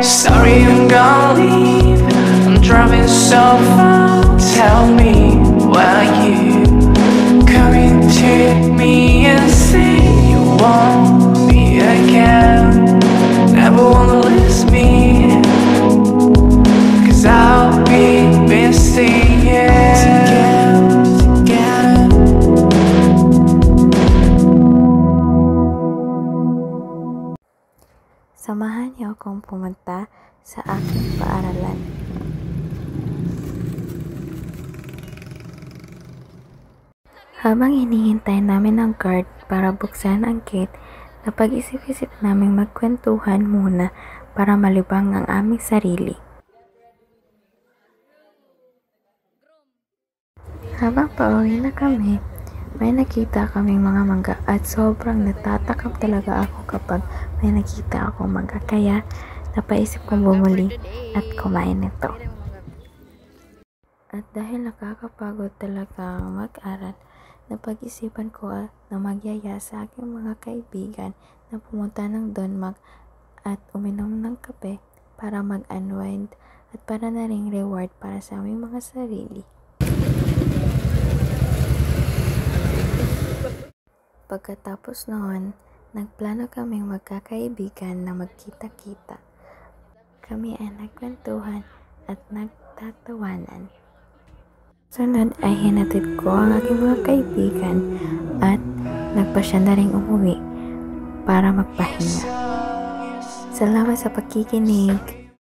Sorry, I'm gonna leave. I'm driving so far. Tell me, why you coming to me and say you want me again? Never wanna lose me, 'cause I'll be missing you. Samahan niyo akong pumunta sa aking paaralan. Habang hinihintay namin ang guard para buksan ang gate, napag-isip-isip naming magkwentuhan muna para malibang ang aming sarili. Habang pauwi na kami, may nakita kaming mga mangga at sobrang natatakam talaga ako kapag may nakita akong mangga, kaya napaisip kong bumuli at kumain nito. At dahil nakakapagod talaga ang mag-aral, napag-isipan ko na magyaya sa aking mga kaibigan na pumunta ng Donmag at uminom ng kape para mag-unwind at para na ring reward para sa aming mga sarili. Pagkatapos noon, nagplano kaming magkakaibigan na magkita-kita. Kami ay nagkwentuhan at nagtatawanan. Sunod ay hinatid ko ang aking mga kaibigan at nagpasya na ring umuwi para magpahinga. Salamat sa pakikinig.